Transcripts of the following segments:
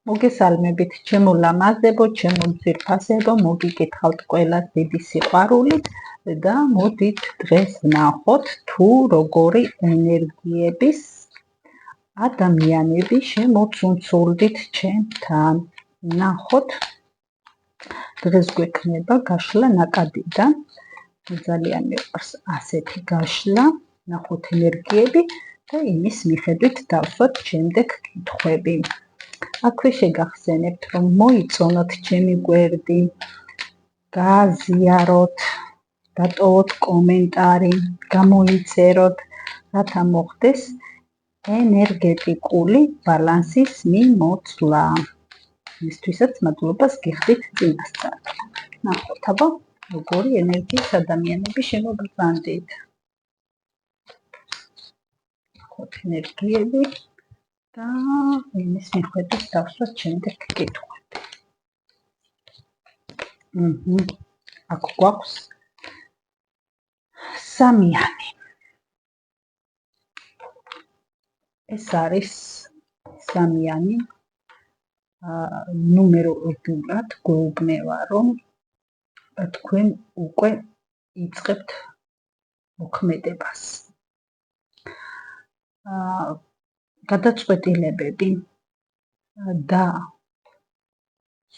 მოგესალმებით, ჩემო ლამაზებო, ჩემო ძვირფასებო, მოგიკითხავთ ყველას დიდი სიყვარულით და მოდით დღეს ვნახოთ თუ როგორი ენერგიების ადამიანები შემოცუნცულდით ჩემთან. ვნახოთ, დღეს გვექნება გაშლა ნაკადიდან. ძალიან მიყვარს ასეთი გაშლა, ვნახოთ ენერგიები და იმის მიხედვით დავსვათ შემდეგ კითხვები. აქვე შეგახსენებთ, რომ მოიწონოთ ჩემი გვერდი, გააზიაროთ, დატოვოთ კომენტარი, გამოიწეროთ, რათა მოხდეს ენერგეტიკული ბალანსის მიმოცვლა. მისთვისაც მადლობას გიხდით წინასწარ. ნახოთ, აბა, როგორი ენერგიის ადამიანები შემოგბრძანდით. ნახოთ ენერგიები და იმის მიხედვით დავსვათ შემდეგ კითხვები. აქ გვაქვს სამიანი. ეს არის სამიანი. ნუმეროლოგიურად გვეუბნება, რომ თქვენ უკვე იწყებთ მოქმედებას. გადაწყვეტილებები და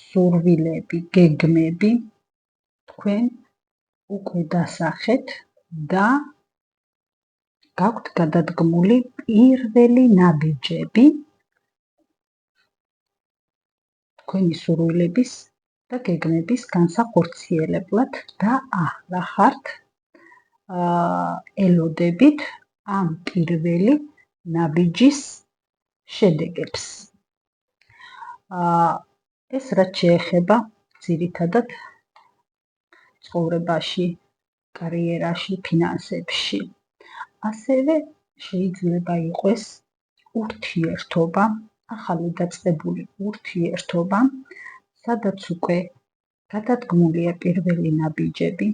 სურვილები, გეგმები თქვენ უკვე დასახეთ და გაქვთ გადადგმული პირველი ნაბიჯები თქვენი სურვილების და გეგმების განსახორციელებლად და ახლა ხართ ელოდებით ამ პირველი ნაბიჯის შედეგებს. ეს რაც შეეხება ძირითადად ცხოვრებაში, კარიერაში, ფინანსებში. ასევე შეიძლება იყოს ურთიერთობა, ახალი დაწყებული ურთიერთობა, სადაც უკვე გადადგმულია პირველი ნაბიჯები,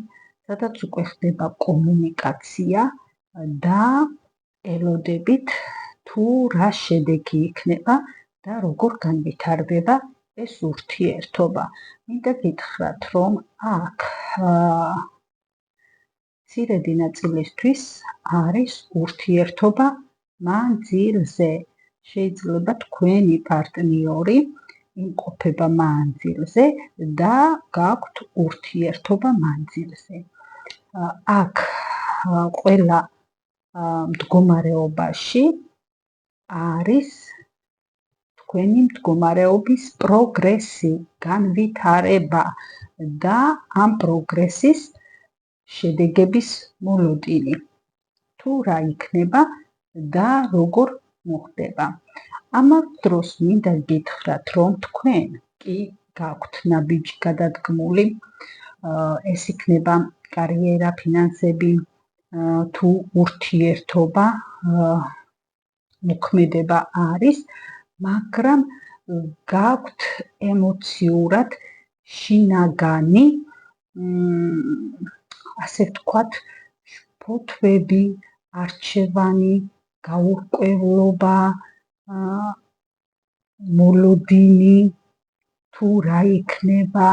სადაც უკვე ხდება კომუნიკაცია და ელოდებით თუ რა შედეგი იქნება და როგორ განვითარდება ეს ურთიერთობა. მინდა გითხრათ, რომ აქ მცირედი ნაწილისთვის არის ურთიერთობა მანძილზე. შეიძლება თქვენი პარტნიორი იმყოფება მანძილზე და გაქვთ ურთიერთობა მანძილზე. აქ ყველა მდგომარეობაში არის თქვენი მდგომარეობის პროგრესი, განვითარება და ამ პროგრესის შედეგების მოლოდინი. თუ რა იქნება და როგორ მოხდება. ამავ დროს მინდა გითხრათ, რომ თქვენ კი გაქვთ ნაბიჯი გადადგმული, ეს იქნება კარიერა, ფინანსები, თუ ურთიერთობა, მოქმედება არის, მაგრამ გაქვთ ემოციურად შინაგანი, ასე ვთქვათ, ფოთვები, არჩევანი, გაურკვევლობა, მოლოდინი, თუ რა იქნება,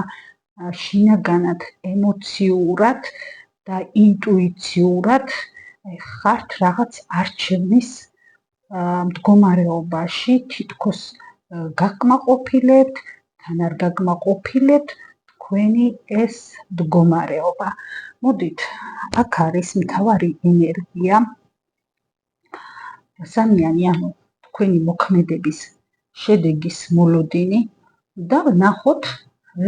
შინაგანად, ემოციურად და ინტუიციურად ხართ რაღაც არჩევნის მდგომარეობაში, თითქოს გაკმაყოფილებთ, თან არ გაკმაყოფილებთ თქვენი ეს მდგომარეობა. მოდით, აქ არის მთავარი ენერგია, სამიანი, ანუ თქვენი მოქმედების შედეგის მოლოდინი და ვნახოთ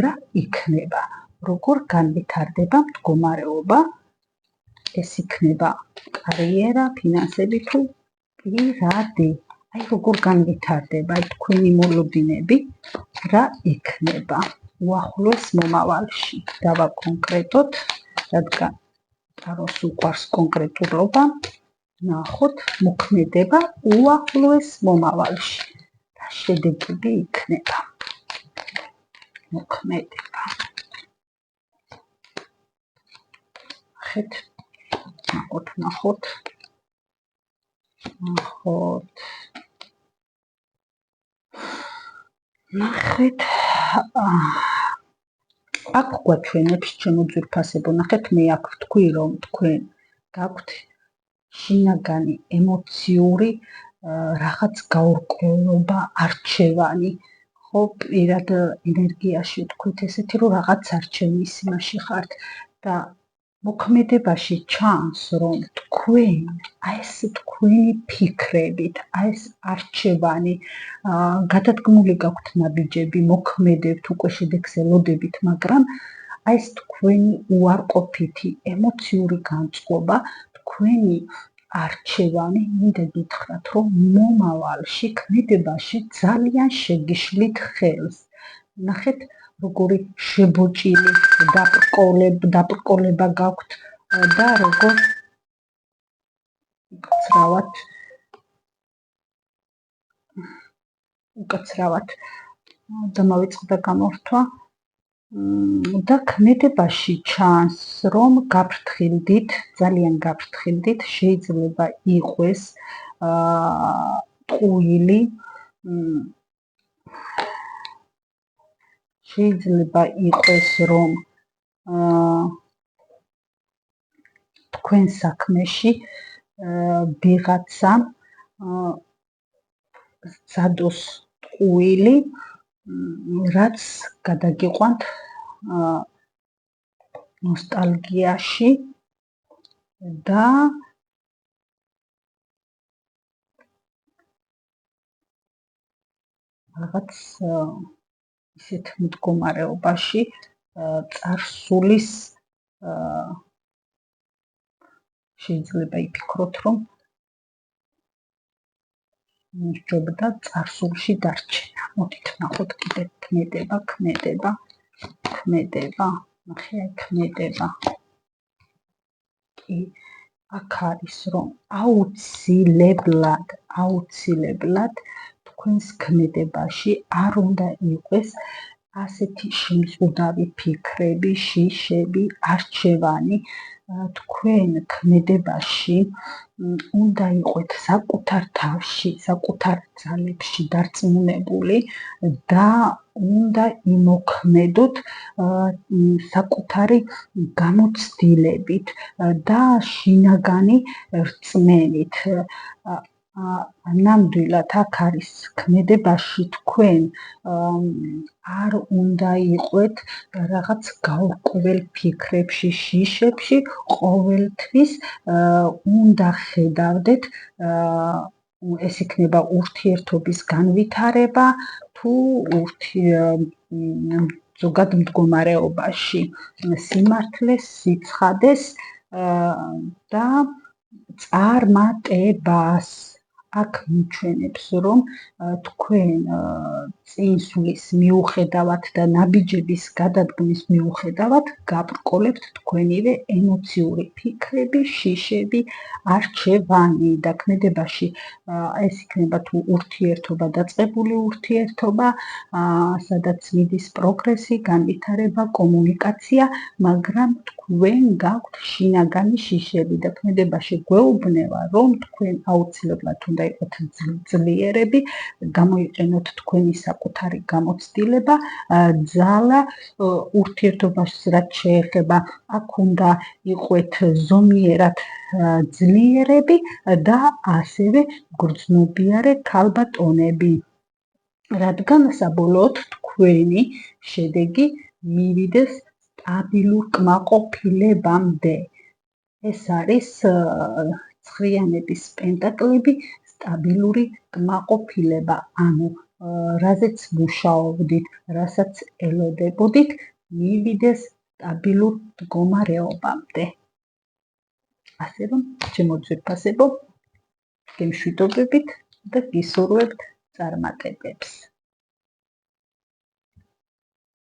რა იქნება, როგორ განვითარდება მდგომარეობა. ეს იქნება კარიერა, ფინანსები თუ პირადი. აი როგორ განვითარდება თქვენი მოლოდინები, რა იქნება უახლოეს მომავალში. დავაკონკრეტოთ, რადგან ტაროს უყვარს კონკრეტულობა. ნახოთ მოქმედება უახლოეს მომავალში. რა შედეგები იქნება. მოქმედება. ნახოთ. ნახეთ, აქ გვაჩვენებს ჩემო ძვირფასებო, ნახეთ, მე აქ ვთქვი, რომ თქვენ გაქვთ შინაგანი ემოციური რაღაც გაურკვევლობა, არჩევანი, ხო, პირად ენერგიაში თქვით ესეთი, რომ რაღაც არჩევნის იმაში ხართ და მოქმედებაში ჩანს, რომ თქვენ ეს თქვენი ფიქრებით, ეს არჩევანი გადადგმული გაქვთ ნაბიჯები, მოქმედებთ, უკვე შედეგს ელოდებით, მაგრამ ეს თქვენი უარყოფითი ემოციური განწყობა, თქვენი არჩევანი, მინდა გითხრათ, რომ მომავალში ქმედებაში ძალიან შეგიშლით ხელს. ნახეთ, როგორი შებოჭილი დაბრკოლება გაქვთ და როგორ უკაცრავად დამავიწყდა გამორთვა და ქმედებაში ჩანს, რომ გაფრთხილდით, ძალიან გაფრთხილდით, შეიძლება იყოს ტყუილი, შეიძლება იყოს, რომ თქვენ საქმეში ვიღაცა ზადოს ტყუილი, რაც გადაგიყვანთ ნოსტალგიაში და რაღაც ისეთ მდგომარეობაში წარსულის შეიძლება იფიქროთ, რომ მსჯობდა წარსულში დარჩენა. მოდით ნახოთ კიდე ქმედება. ნახე, ქმედება. კი, აქ არის, რომ აუცილებლად თქვენს ქმედებაში არ უნდა იყოს ასეთი შემზღუდავი ფიქრები, შიშები, არჩევანი. თქვენ ქმედებაში უნდა იყოთ საკუთარ თავში, საკუთარ ძალებში დარწმუნებული და უნდა იმოქმედოთ საკუთარი გამოცდილებით და შინაგანი რწმენით. ნამდვილად აქ არის ქმედებაში თქვენ არ უნდა იყოთ რაღაც გაურკვეველ ფიქრებში, შიშებში, ყოველთვის უნდა ხედავდეთ, ეს იქნება ურთიერთობის განვითარება თუ ზოგად მდგომარეობაში სიმართლეს, სიცხადეს და წარმატებას. აქ მიჩვენებს, რომ თქვენ წინსulis მიუხედავად და ნაბიჯების გადადგმის მიუხედავად გაბრკოლებთ თქვენივე ემოციური ფიქრები, შიშები, არჩევანი და ქმედებაში ეს იქნება თუ ურთიერთობა, დაწყებული ურთიერთობა, სადაც მიდის პროგრესი, განვითარება, კომუნიკაცია, მაგრამ თქვენ გაქვთ შინაგანი შიშები და ქმედებაში გვეუბნება, რომ თქვენ აუცილებლად უნდა იყოთ ძლიერები, გამოიყენოთ თქვენი საკუთარი გამოცდილება, ძალა, ურთიერთობას რაც შეეხება, აქ უნდა იყოთ ზომიერად ძლიერები და ასევე გრძნობიარე ქალბატონები, რადგან საბოლოოდ თქვენი შედეგი მივიდეს სტაბილურ კმაყოფილებამდე. ეს არის ცხრიანების პენტაკლები, სტაბილური კმაყოფილება, ანუ რაზეც მუშაობდით, რასაც ელოდებოდით, მივიდეს სტაბილურ მდგომარეობამდე. ასე რომ, ჩემო ძვირფასებო, გემშვიდობებით და გისურვებთ წარმატებებს.